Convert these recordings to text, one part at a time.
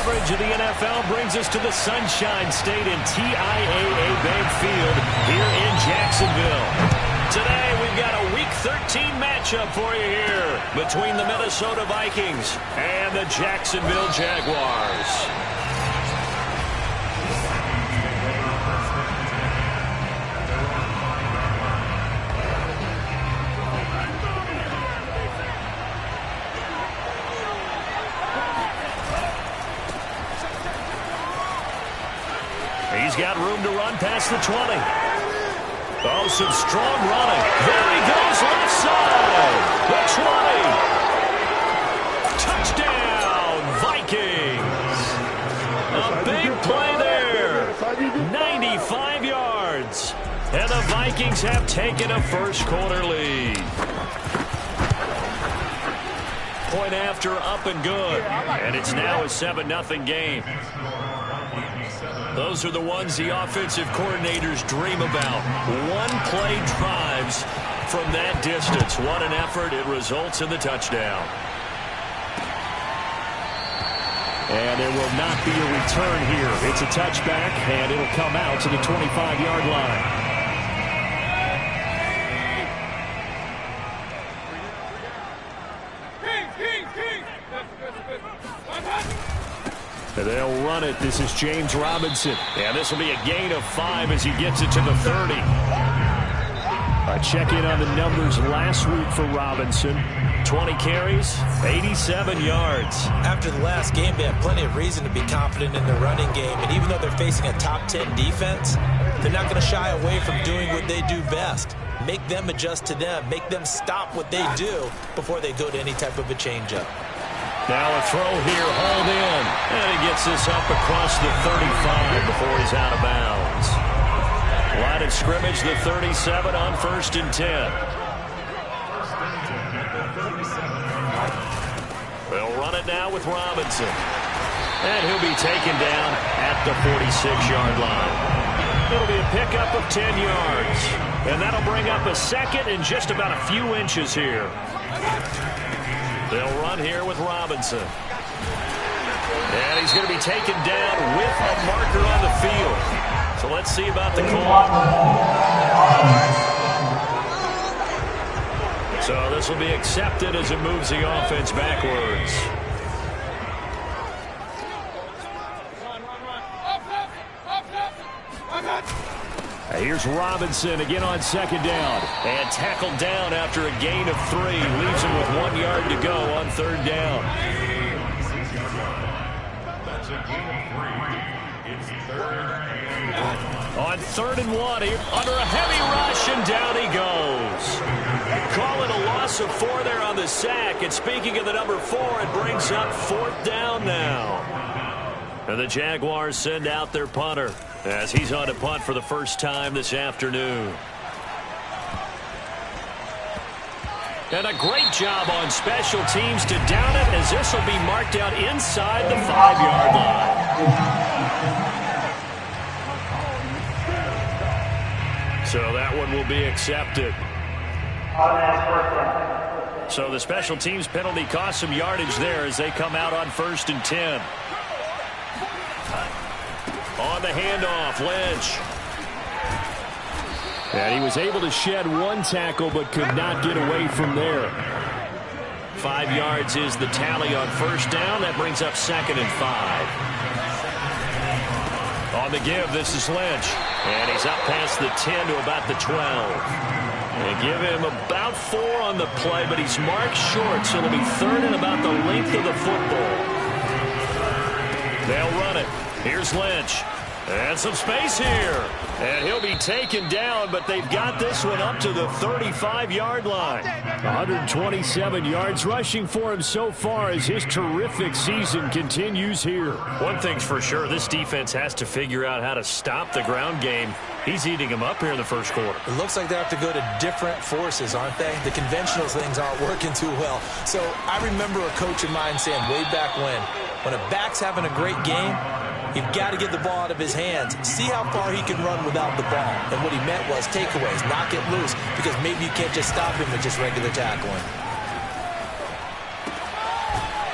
coverage of the NFL brings us to the Sunshine State and TIAA Bank Field here in Jacksonville. Today we've got a Week 13 matchup for you here between the Minnesota Vikings and the Jacksonville Jaguars. He's got room to run past the 20. Oh, some strong running. There he goes, left side. The 20. Touchdown, Vikings. A big play there. 95 yards. And the Vikings have taken a first quarter lead. Point after, up and good. And it's now a 7-0 game. Those are the ones the offensive coordinators dream about. One-play drives from that distance. What an effort. It results in the touchdown. And there will not be a return here. It's a touchback, and it'll come out to the 25-yard line. They'll run it. This is James Robinson. And this will be a gain of 5 as he gets it to the 30. A check-in on the numbers last week for Robinson. 20 carries, 87 yards. After the last game, they have plenty of reason to be confident in their running game. And even though they're facing a top 10 defense, they're not going to shy away from doing what they do best. Make them adjust to them. Make them stop what they do before they go to any type of a changeup. Now a throw here, hauled in. And he gets this up across the 35 before he's out of bounds. Line of scrimmage, the 37 on 1st and 10. They'll run it now with Robinson. And he'll be taken down at the 46-yard line. It'll be a pickup of 10 yards. And that'll bring up a second and just about a few inches here. They'll run here with Robinson. And he's going to be taken down with a marker on the field. So let's see about the call. So this will be accepted as it moves the offense backwards. Here's Robinson again on 2nd down. And tackled down after a gain of 3. Leaves him with 1 yard to go on 3rd down. That's a gain of 3. It's 3rd and 1. On 3rd and 1, under a heavy rush, and down he goes. Call it a loss of 4 there on the sack. And speaking of the number 4, it brings up 4th down now. And the Jaguars send out their punter as he's on to punt for the first time this afternoon. And a great job on special teams to down it, as this will be marked out inside the 5-yard line. So that one will be accepted. So the special teams penalty cost some yardage there as they come out on 1st and 10. On the handoff, Lynch. And he was able to shed 1 tackle but could not get away from there. 5 yards is the tally on 1st down. That brings up 2nd and 5. On the give, this is Lynch. And he's up past the 10 to about the 12. They give him about 4 on the play, but he's marked short, so it'll be 3rd and about the length of the football. They'll run it. Here's Lynch. And some space here. And he'll be taken down, but they've got this one up to the 35-yard line. 127 yards rushing for him so far as his terrific season continues here. One thing's for sure, this defense has to figure out how to stop the ground game. He's eating them up here in the first quarter. It looks like they have to go to different forces, aren't they? The conventional things aren't working too well. So I remember a coach of mine saying way back when a back's having a great game, you've got to get the ball out of his hands. See how far he can run without the ball. And what he meant was takeaways, knock it loose, because maybe you can't just stop him with just regular tackling.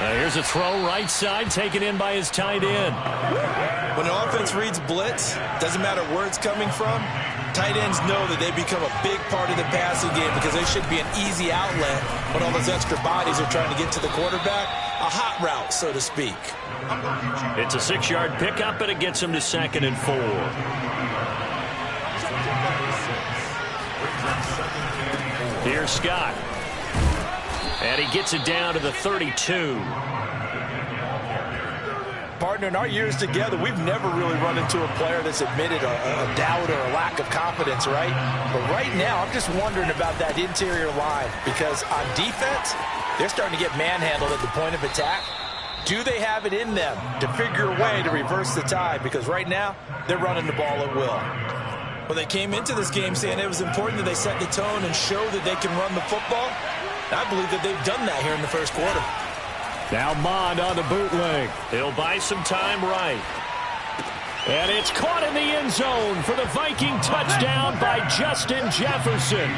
Here's a throw right side, taken in by his tight end. When the offense reads blitz, doesn't matter where it's coming from, tight ends know that they become a big part of the passing game because they should be an easy outlet when all those extra bodies are trying to get to the quarterback. A hot route, so to speak. It's a 6-yard pickup, and it gets him to 2nd and 4. Here's Scott. And he gets it down to the 32. Partner, in our years together, we've never really run into a player that's admitted a doubt or a lack of confidence, right? But right now, I'm just wondering about that interior line because on defense, they're starting to get manhandled at the point of attack. Do they have it in them to figure a way to reverse the tide? Because right now, they're running the ball at will. Well, they came into this game saying it was important that they set the tone and show that they can run the football. I believe that they've done that here in the first quarter. Now Mond on the bootleg. He'll buy some time right. And it's caught in the end zone for the Viking touchdown by Justin Jefferson.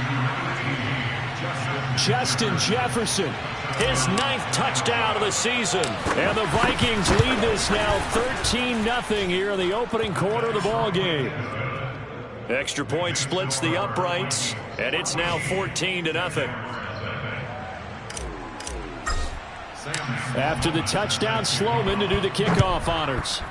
Justin Jefferson, his 9th touchdown of the season. And the Vikings lead this now 13-0 here in the opening quarter of the ball game. Extra point splits the uprights, and it's now 14-0. After the touchdown, Sloman to do the kickoff honors.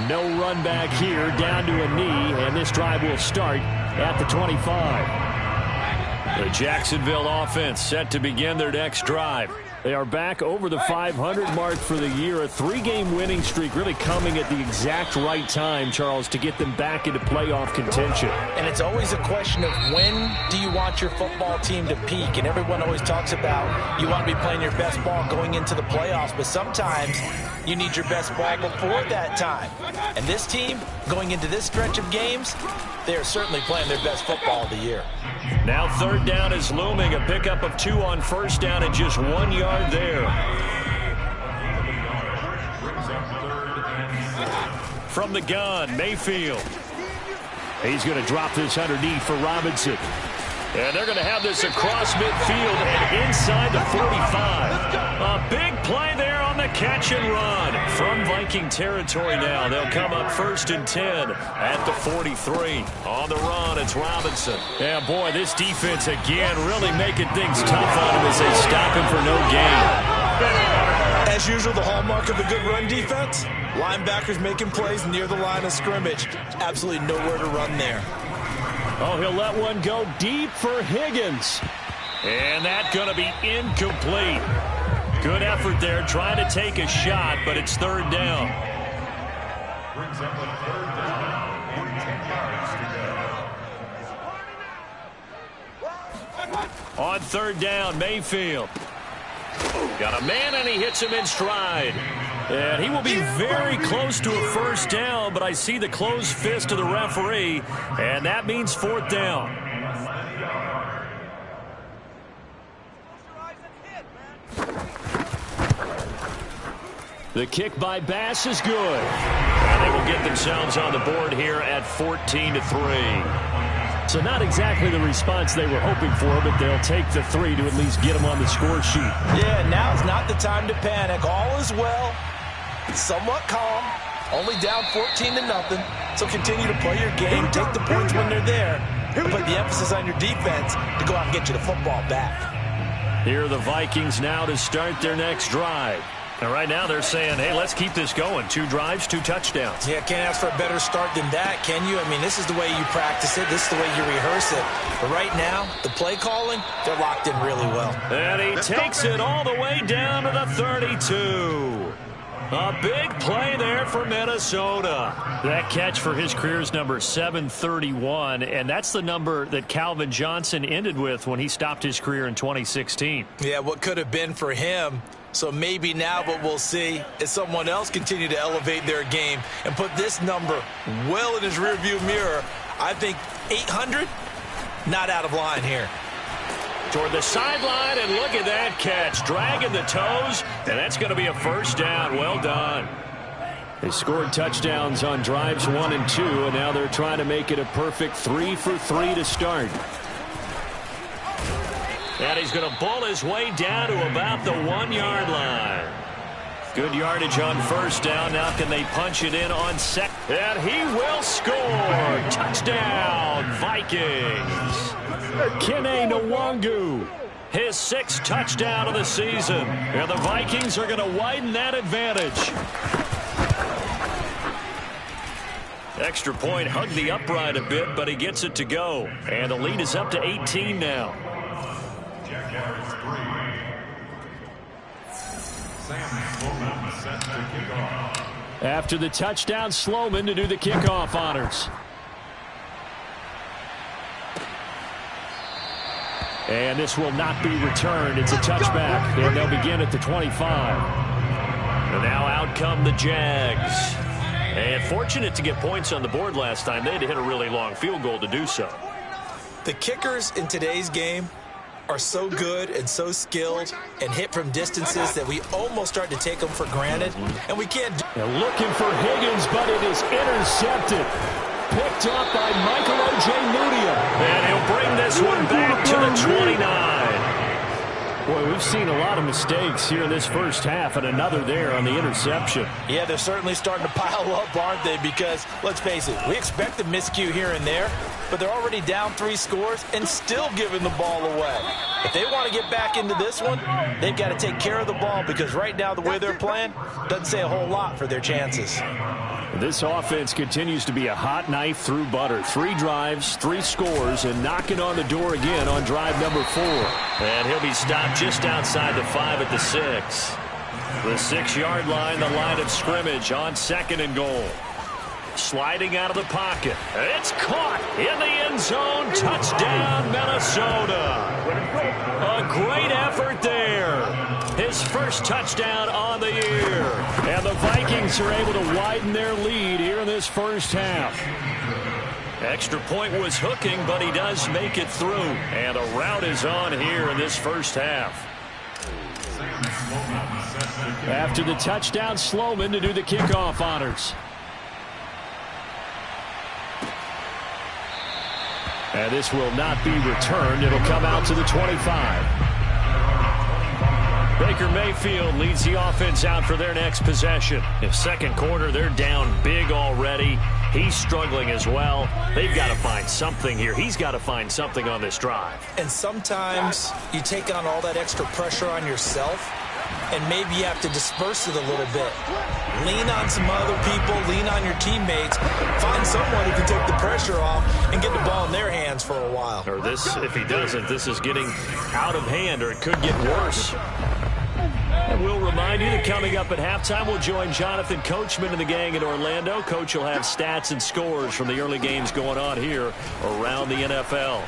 No run back here, down to a knee, and this drive will start at the 25. The Jacksonville offense set to begin their next drive. They are back over the 500 mark for the year. A 3-game winning streak really coming at the exact right time, Charles, to get them back into playoff contention. And it's always a question of when do you want your football team to peak? And everyone always talks about you want to be playing your best ball going into the playoffs, but sometimes you need your best ball before that time. And this team, going into this stretch of games, they are certainly playing their best football of the year. Now 3rd down is looming. A pickup of 2 on 1st down and just 1 yard there. From the gun, Mayfield. He's going to drop this underneath for Robinson. And they're going to have this across midfield and inside the 45. A big play there on the catch and run. From Viking territory now, they'll come up 1st and 10 at the 43. On the run, it's Robinson. Yeah, boy, this defense again really making things tough on him as they stop him for no gain. As usual, the hallmark of a good run defense, linebackers making plays near the line of scrimmage. Absolutely nowhere to run there. Oh, he'll let one go deep for Higgins. And that's going to be incomplete. Good effort there, trying to take a shot, but it's 3rd down. Brings up a 3rd down with 10 yards to go. On 3rd down, Mayfield. Got a man, and he hits him in stride. And he will be very close to a 1st down, but I see the closed fist of the referee, and that means 4th down. The kick by Bass is good. And they will get themselves on the board here at 14-3. So not exactly the response they were hoping for, but they'll take the 3 to at least get them on the score sheet. Yeah, now's not the time to panic. All is well. Somewhat calm. Only down 14-0. So continue to play your game. Take the points when they're there. And put the emphasis on your defense to go out and get you the football back. Here are the Vikings now to start their next drive. And right now they're saying, hey, let's keep this going. 2 drives, 2 touchdowns. Yeah, can't ask for a better start than that, can you? I mean, this is the way you practice it. This is the way you rehearse it. But right now, the play calling, they're locked in really well. And he takes it all the way down to the 32. A big play there for Minnesota. That catch for his career's number 731, and that's the number that Calvin Johnson ended with when he stopped his career in 2016. Yeah, what could have been for him. So maybe now what we'll see is someone else continue to elevate their game and put this number well in his rearview mirror. I think 800, not out of line here. Toward the sideline, and look at that catch. Dragging the toes, and that's going to be a 1st down. Well done. They scored touchdowns on drives 1 and 2, and now they're trying to make it a perfect 3 for 3 to start. And he's going to bull his way down to about the 1-yard line. Good yardage on first down. Now can they punch it in on second? And he will score. Touchdown, Vikings. Kene Nwangu, his 6th touchdown of the season. And the Vikings are going to widen that advantage. Extra point hugged the upright a bit, but he gets it to go. And the lead is up to 18 now. Jaguars 3. Sam Sloman set to kick off. After the touchdown, Sloman to do the kickoff honors. And this will not be returned. It's a touchback, and they'll begin at the 25. And now out come the Jags. And fortunate to get points on the board last time. They had to hit a really long field goal to do so. The kickers in today's game are so good and so skilled and hit from distances that we almost start to take them for granted, and we can't do. They're looking for Higgins, but it is intercepted. Picked up by Michael Ojemudia. And he'll bring this one back to the 29. Boy, we've seen a lot of mistakes here in this first half, and another there on the interception. Yeah, they're certainly starting to pile up, aren't they? Because, let's face it, we expect a miscue here and there, but they're already down 3 scores and still giving the ball away. If they want to get back into this one, they've got to take care of the ball, because right now the way they're playing doesn't say a whole lot for their chances. This offense continues to be a hot knife through butter. 3 drives, 3 scores, and knocking on the door again on drive number 4. And he'll be stopped just outside the 5 at the 6. The 6-yard line, the line of scrimmage on 2nd and goal. Sliding out of the pocket. It's caught in the end zone. Touchdown, Minnesota. A great effort there. His first touchdown on the year. And the Vikings are able to widen their lead here in this first half. Extra point was hooking, but he does make it through. And a rout is on here in this first half. After the touchdown, Sloman to do the kickoff honors. And this will not be returned. It'll come out to the 25. Baker Mayfield leads the offense out for their next possession. In second quarter, they're down big already. He's struggling as well. They've got to find something here. He's got to find something on this drive. And sometimes you take on all that extra pressure on yourself, and maybe you have to disperse it a little bit. Lean on some other people, lean on your teammates, find someone who can take the pressure off and get the ball in their hands for a while. Or this, if he doesn't, this is getting out of hand, or it could get worse. And we'll remind you that coming up at halftime, we'll join Jonathan Coachman and the gang in Orlando. Coach will have stats and scores from the early games going on here around the NFL.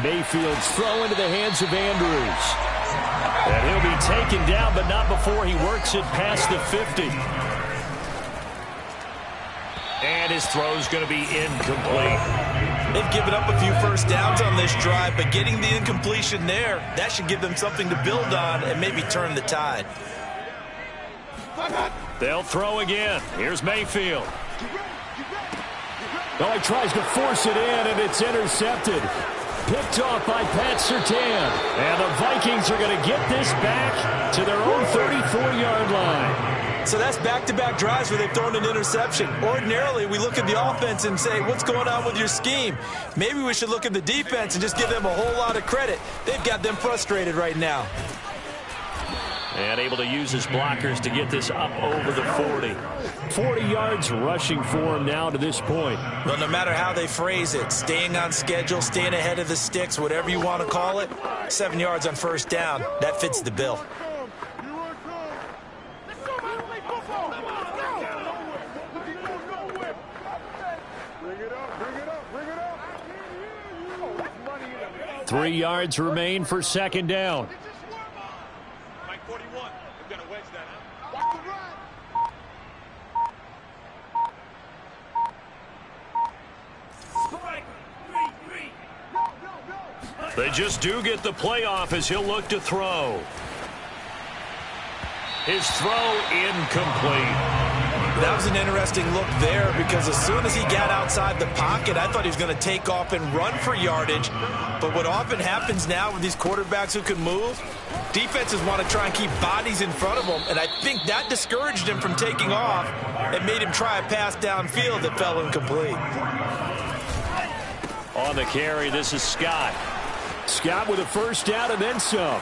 Mayfield's throw into the hands of Andrews. And he'll be taken down, but not before he works it past the 50. And his throw's going to be incomplete. They've given up a few first downs on this drive, but getting the incompletion there, that should give them something to build on and maybe turn the tide. They'll throw again. Here's Mayfield. Oh, he tries to force it in, and it's intercepted. Picked off by Pat Surtain. And the Vikings are going to get this back to their own 34-yard line. So that's back-to-back drives where they've thrown an interception. Ordinarily, we look at the offense and say, what's going on with your scheme? Maybe we should look at the defense and just give them a whole lot of credit. They've got them frustrated right now. And able to use his blockers to get this up over the 40. 40 yards rushing for him now to this point. Well, no matter how they phrase it, staying on schedule, staying ahead of the sticks, whatever you want to call it, 7 yards on first down, that fits the bill. Bring 3 yards remain for second down. They just do get the playoff as he'll look to throw. His throw incomplete. That was an interesting look there because as soon as he got outside the pocket, I thought he was going to take off and run for yardage. But what often happens now with these quarterbacks who can move, defenses want to try and keep bodies in front of them, and I think that discouraged him from taking off and made him try a pass downfield that fell incomplete. On the carry, this is Scott. Scott with a first down and then some.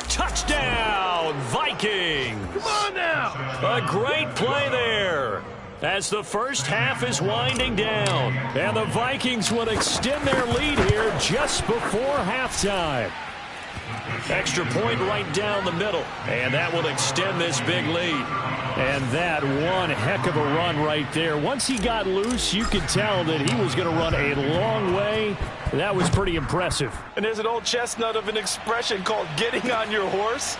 Touchdown, Vikings! Come on now! A great play there as the first half is winding down. And the Vikings will extend their lead here just before halftime. Extra point right down the middle, and that will extend this big lead. And that one heck of a run right there. Once he got loose, you could tell that he was going to run a long way. That was pretty impressive. And there's an old chestnut of an expression called getting on your horse.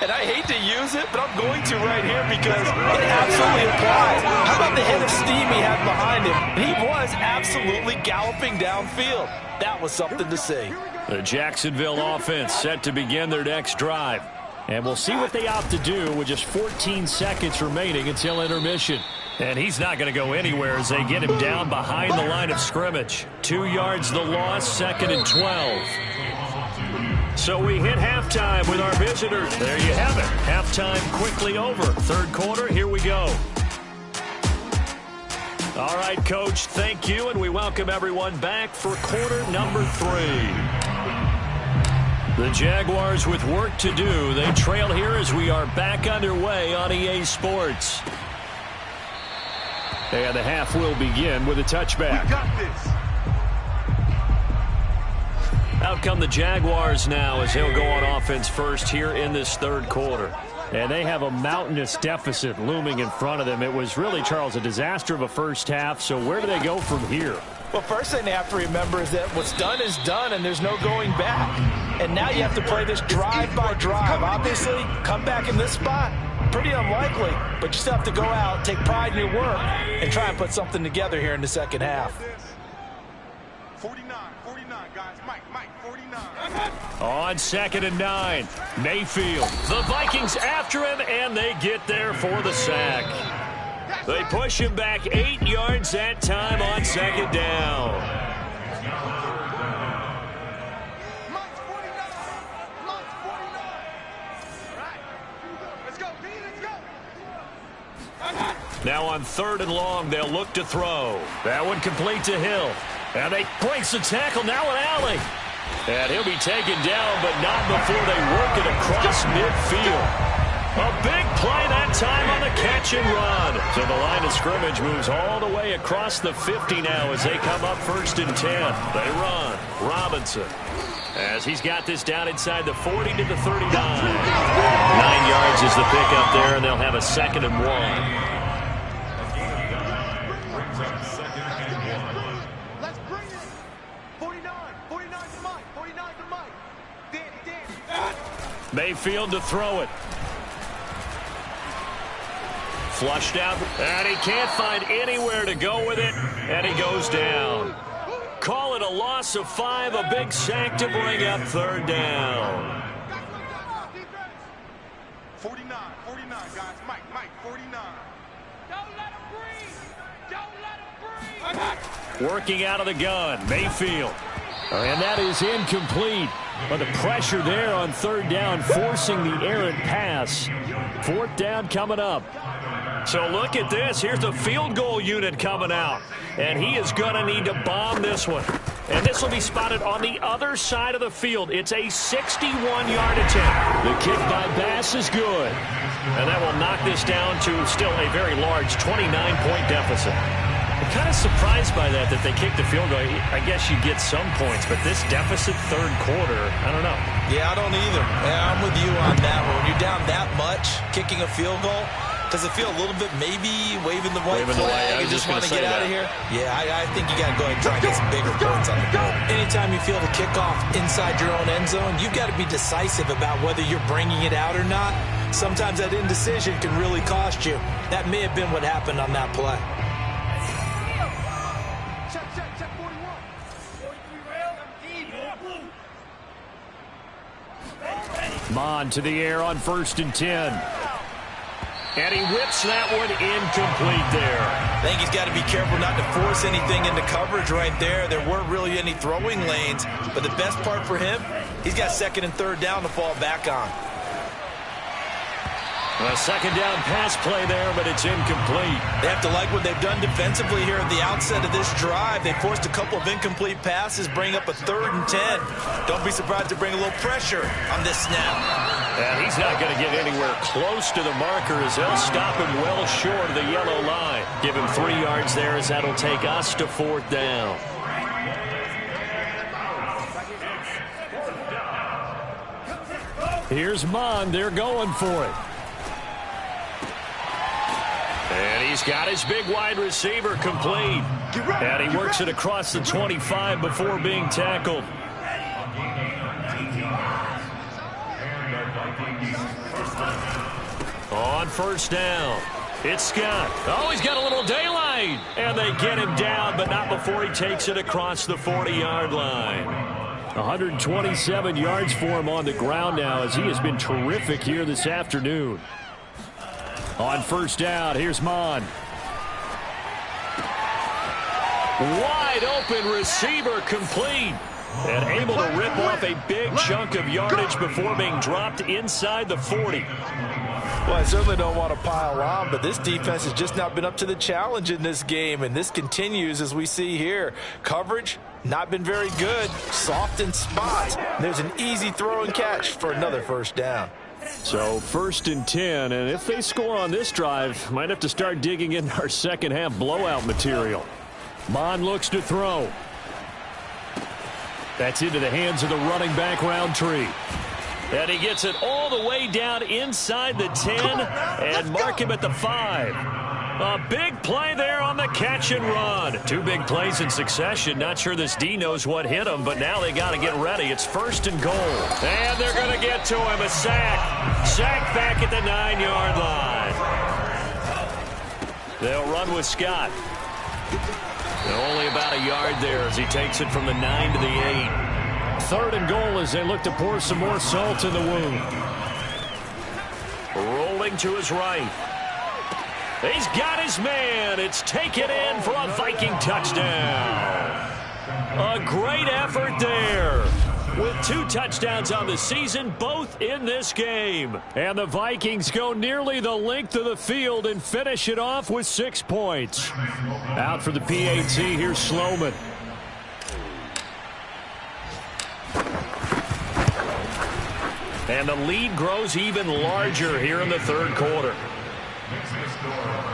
And I hate to use it, but I'm going to right here because it absolutely applies. How about the head of steam he had behind him? He was absolutely galloping downfield. That was something to see. The Jacksonville offense set to begin their next drive. And we'll see what they opt to do with just 14 seconds remaining until intermission. And he's not going to go anywhere as they get him down behind the line of scrimmage. 2 yards the loss, 2nd and 12. So we hit halftime with our visitors. There you have it. Halftime quickly over. Third quarter, here we go. All right, Coach, thank you, and we welcome everyone back for quarter number 3. The Jaguars with work to do. They trail here as we are back underway on EA Sports. And the half will begin with a touchback. We got this. Out come the Jaguars now as they'll go on offense first here in this third quarter. And they have a mountainous deficit looming in front of them. It was really, Charles, a disaster of a first half. So where do they go from here? Well, first thing they have to remember is that what's done is done, and there's no going back. And now you have to play this drive by drive. Obviously, come back in this spot, pretty unlikely. But you still have to go out, take pride in your work, and try and put something together here in the second half. 49, guys. Mike, 49. On 2nd and 9, Mayfield. The Vikings after him, and they get there for the sack. They push him back 8 yards that time on 2nd down. Mike's 49. Mike's 49. All right. Let's go, B. Let's go. Now on 3rd and long, they'll look to throw. That one complete to Hill. And they breaks the tackle, now an alley. And he'll be taken down, but not before they work it across midfield. A big play that time on the catch and run. So the line of scrimmage moves all the way across the 50 now as they come up 1st and 10. They run. Robinson, as he's got this down inside the 40 to the 39. 9 yards is the pickup there, and they'll have a 2nd and 1. Let's bring it. 49 to Mike. 49 to Mike. Dan. Mayfield to throw it. Flushed out, and he can't find anywhere to go with it, and he goes down. Call it a loss of 5, a big sack to bring up 3rd down. 49, guys. Mike, 49. Don't let him breathe. Don't let him breathe. Working out of the gun, Mayfield. And that is incomplete. But the pressure there on 3rd down, forcing the errant pass. 4th down coming up. So look at this. Here's the field goal unit coming out. And he is going to need to bomb this one. And this will be spotted on the other side of the field. It's a 61-yard attempt. The kick by Bass is good. And that will knock this down to still a very large 29-point deficit. I'm kind of surprised by that they kicked the field goal. I guess you get some points, but this deficit 3rd quarter, I don't know. Yeah, I don't either. Yeah, I'm with you on that one. When you're down that much, kicking a field goal, does it feel a little bit maybe waving the white flag and just want to get out of here? Yeah, I think you got to go ahead and try and get some bigger points on the board. Anytime you feel the kickoff inside your own end zone, you've got to be decisive about whether you're bringing it out or not. Sometimes that indecision can really cost you. That may have been what happened on that play. Check 41. 43 Mon to the air on 1st and 10. And he whips that one incomplete there. I think he's got to be careful not to force anything into coverage right there. There weren't really any throwing lanes, but the best part for him, he's got second and third down to fall back on. A second down pass play there, but it's incomplete. They have to like what they've done defensively here at the outset of this drive. They forced a couple of incomplete passes, bring up a 3rd and 10. Don't be surprised to bring a little pressure on this snap. And he's not going to get anywhere close to the marker as they'll stop him well short of the yellow line. Give him 3 yards there as that'll take us to 4th down. Here's Mond. They're going for it. And he's got his big wide receiver complete. And he works it across the 25 before being tackled. On 1st down, it's Scott. Oh, he's got a little daylight. And they get him down, but not before he takes it across the 40-yard line. 127 yards for him on the ground now as he has been terrific here this afternoon. On 1st down, here's Mond. Wide open receiver complete. And able to rip off a big chunk of yardage before being dropped inside the 40. Well, I certainly don't want to pile on, but this defense has just not been up to the challenge in this game, and this continues as we see here. Coverage, not been very good. Soft in spots. There's an easy throw and catch for another 1st down. So 1st and 10, and if they score on this drive, might have to start digging in our second half blowout material. Mond looks to throw. That's into the hands of the running back Roundtree. And he gets it all the way down inside the 10 and mark him at the 5. A big play there on the catch and run. 2 big plays in succession. Not sure this D knows what hit him, but now they got to get ready. It's 1st and goal. And they're going to get to him. A sack. Sack back at the 9-yard line. They'll run with Scott. Only about a yard there as he takes it from the 9 to the 8. 3rd and goal as they look to pour some more salt in the wound. Rolling to his right. He's got his man. It's taken in for a Viking touchdown. A great effort there. With 2 touchdowns on the season, both in this game. And the Vikings go nearly the length of the field and finish it off with 6 points. Out for the PAT, here's Sloman. And the lead grows even larger here in the 3rd quarter.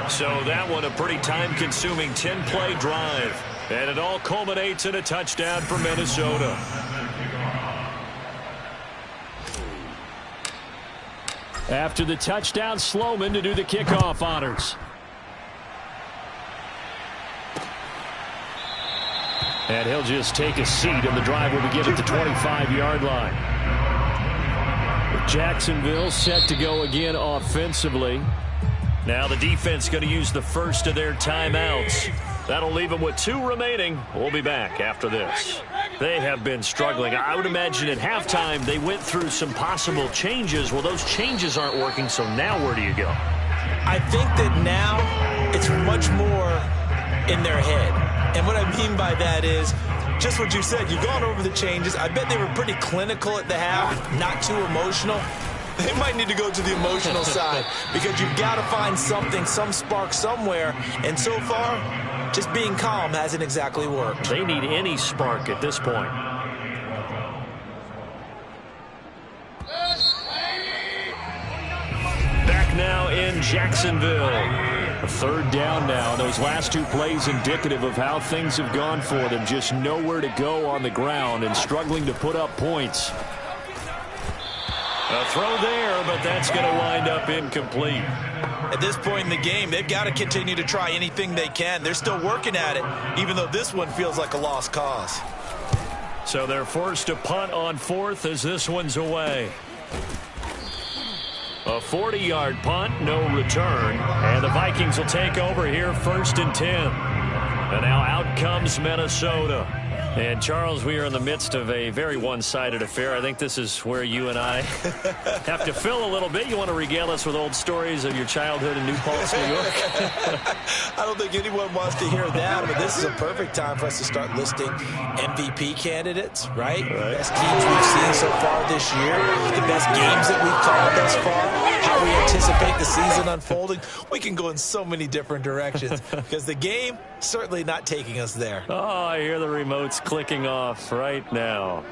So that one a pretty time-consuming 10-play drive. And it all culminates in a touchdown for Minnesota. After the touchdown, Sloman to do the kickoff honors. And he'll just take a seat, and the drive will begin at the 25-yard line. Jacksonville set to go again offensively. Now the defense going to use the first of their timeouts. That'll leave them with 2 remaining. We'll be back after this. They have been struggling. I would imagine at halftime they went through some possible changes. Well, those changes aren't working, so now where do you go? I think that now it's much more in their head. And what I mean by that is just what you said. You've gone over the changes. I bet they were pretty clinical at the half, not too emotional. They might need to go to the emotional side because you've got to find something, some spark somewhere. And so far, just being calm hasn't exactly worked. They need any spark at this point. Back now in Jacksonville. A 3rd down now. Those last 2 plays indicative of how things have gone for them. Just nowhere to go on the ground and struggling to put up points. A throw there, but that's going to wind up incomplete. At this point in the game, they've got to continue to try anything they can. They're still working at it, even though this one feels like a lost cause. So they're forced to punt on 4th as this one's away. A 40-yard punt, no return. And the Vikings will take over here 1st and 10. And now out comes Minnesota. And, Charles, we are in the midst of a very one-sided affair. I think this is where you and I have to fill a little bit. You want to regale us with old stories of your childhood in New Paltz, New York? I don't think anyone wants to hear that, but this is a perfect time for us to start listing MVP candidates, right? The best teams we've seen so far this year, the best games that we've called thus far, how we anticipate the season unfolding. We can go in so many different directions because the game certainly not taking us there. Oh, I hear the remotes clicking off right now.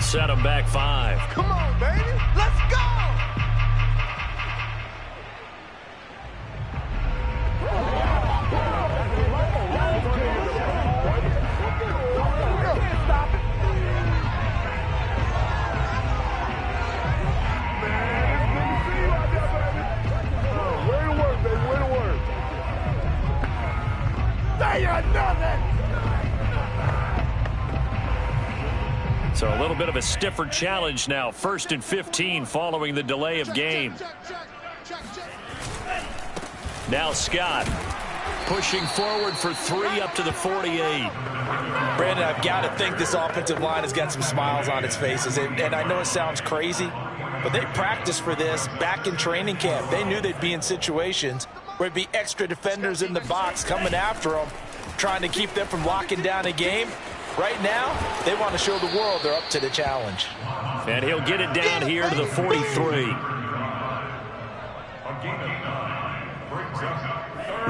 Set him back 5. Come on, baby. Let's go. Way to work, baby. Way to work. Say nothing. So a little bit of a stiffer challenge now. 1st and 15 following the delay of game. Now Scott pushing forward for 3 up to the 48. Brandon, I've got to think this offensive line has got some smiles on its faces. And I know it sounds crazy, but they practiced for this back in training camp. They knew they'd be in situations where it'd be extra defenders in the box coming after them, trying to keep them from locking down a game. Right now, they want to show the world they're up to the challenge. And he'll get it down here to the 43.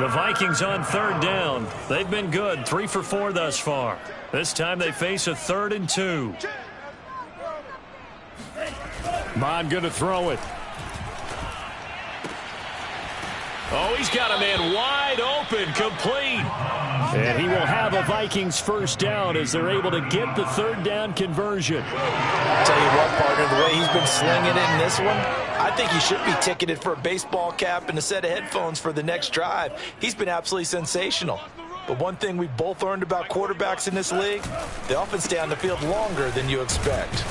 The Vikings on 3rd down. They've been good, 3 for 4 thus far. This time they face a 3rd and 2. Bond going to throw it. Oh, he's got a man wide open, complete. And he will have a Vikings 1st down as they're able to get the 3rd down conversion. I'll tell you what, partner, the way he's been slinging it in this one, I think he should be ticketed for a baseball cap and a set of headphones for the next drive. He's been absolutely sensational. But one thing we both learned about quarterbacks in this league, they often stay on the field longer than you expect.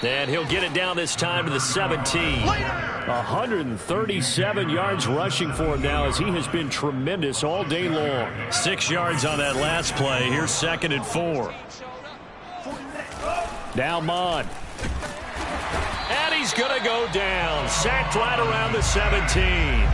And he'll get it down this time to the 17. 137 yards rushing for him now as he has been tremendous all day long. 6 yards on that last play. Here's 2nd and 4. Now Mond. And he's going to go down. Sacked right around the 17.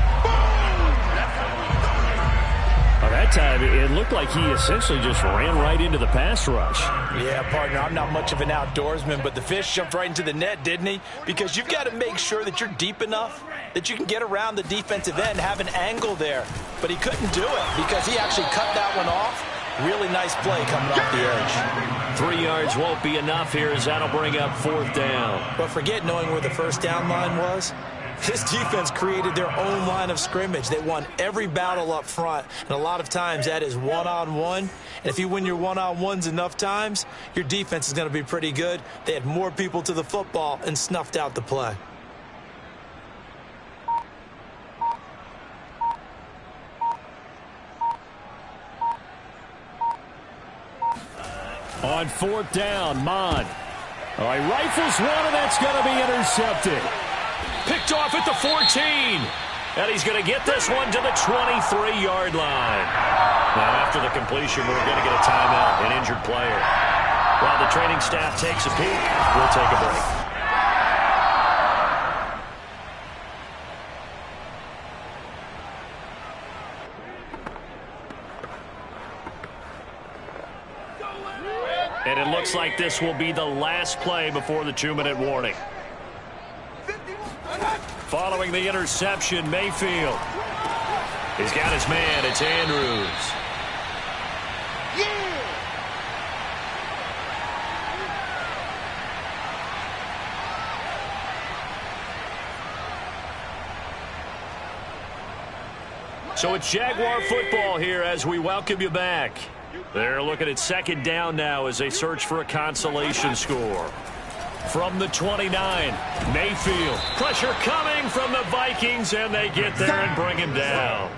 That time, it looked like he essentially just ran right into the pass rush. Yeah, partner, I'm not much of an outdoorsman, but the fish jumped right into the net, didn't he? Because you've got to make sure that you're deep enough that you can get around the defensive end, have an angle there. But he couldn't do it because he actually cut that one off. Really nice play coming off the edge. 3 yards won't be enough here as that'll bring up 4th down. But forget knowing where the 1st down line was. This defense created their own line of scrimmage. They won every battle up front, and a lot of times that is one-on-one. And if you win your one-on-ones enough times, your defense is going to be pretty good. They had more people to the football and snuffed out the play. On 4th down, Mond. All right, rifles one, and that's going to be intercepted. Picked off at the 14. And he's going to get this one to the 23-yard line. Now, after the completion, we're going to get a timeout, an injured player. While the training staff takes a peek, we'll take a break. And it looks like this will be the last play before the 2-minute warning. Following the interception, Mayfield. He's got his man. It's Andrews. Yeah! So it's Jaguar football here as we welcome you back. They're looking at second down now as they search for a consolation score. From the 29, Mayfield. Pressure coming from the Vikings, and they get there and bring him down.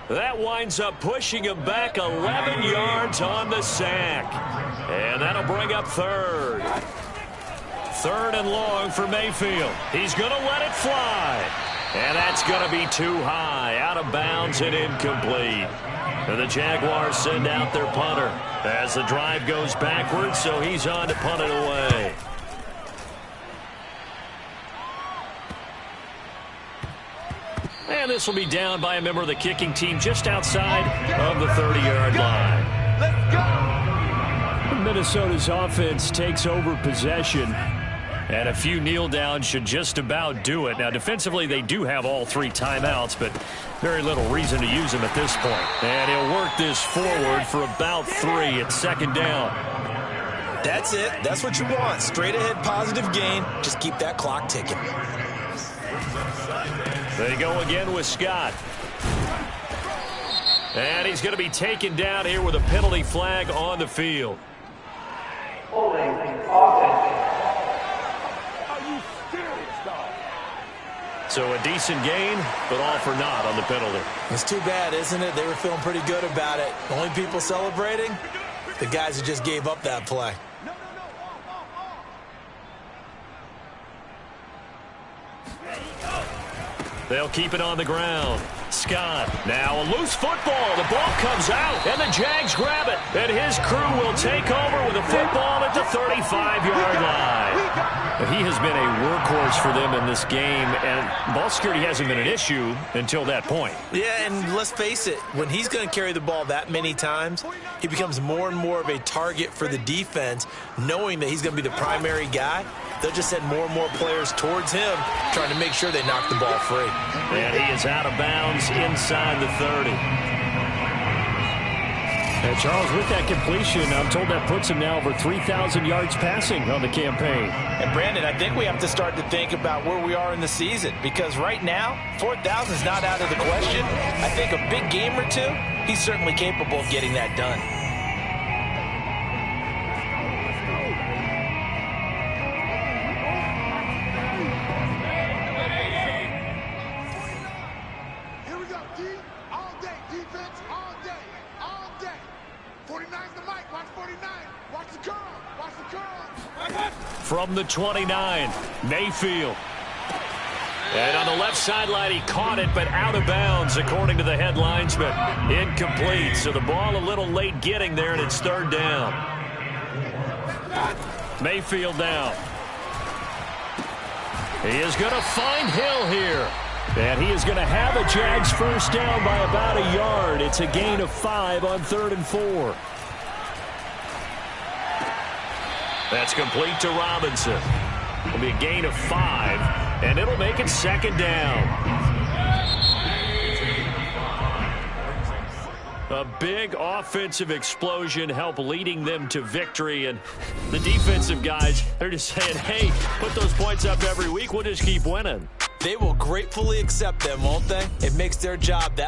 That winds up pushing him back 11 yards on the sack. And that'll bring up third. Third and long for Mayfield. He's going to let it fly. And that's going to be too high, out of bounds and incomplete. And the Jaguars send out their punter as the drive goes backwards, so he's on to punt it away. And this will be down by a member of the kicking team just outside of the 30-yard line. Let's go! Minnesota's offense takes over possession. And a few kneel downs should just about do it. Now, defensively, they do have all three timeouts, but very little reason to use them at this point. And he'll work this forward for about 3 at second down. That's it. That's what you want. Straight ahead, positive gain. Just keep that clock ticking. They go again with Scott. And he's going to be taken down here with a penalty flag on the field. Holding offense. So a decent gain, but all for naught on the penalty. It's too bad, isn't it? They were feeling pretty good about it. Only people celebrating, the guys who just gave up that play. They'll keep it on the ground. Scott, now a loose football. The ball comes out, and the Jags grab it. And his crew will take over with a football at the 35-yard line. He has been a workhorse for them in this game, and ball security hasn't been an issue until that point. Yeah, and let's face it, when he's going to carry the ball that many times, he becomes more and more of a target for the defense, knowing that he's going to be the primary guy. They'll just send more and more players towards him, trying to make sure they knock the ball free. And he is out of bounds inside the 30. And Charles, with that completion, I'm told that puts him now over 3,000 yards passing on the campaign. And Brandon, I think we have to start to think about where we are in the season, because right now, 4,000 is not out of the question. I think a big game or two, he's certainly capable of getting that done. Here we go, D. All day. Defense, all day. All day. 49's the mic. Watch 49. Watch the curl. Watch the curl. From the 29, Mayfield. And on the left sideline, he caught it, but out of bounds, according to the head linesman. Incomplete, so the ball a little late getting there, and it's third down. Mayfield down. He is going to find Hill here. And he is going to have a Jags first down by about a yard. It's a gain of 5 on 3rd and 4. That's complete to Robinson. It'll be a gain of 5, and it'll make it second down. A big offensive explosion helped leading them to victory, and the defensive guys, they're just saying, hey, put those points up every week, we'll just keep winning. They will gratefully accept them, won't they? It makes their job that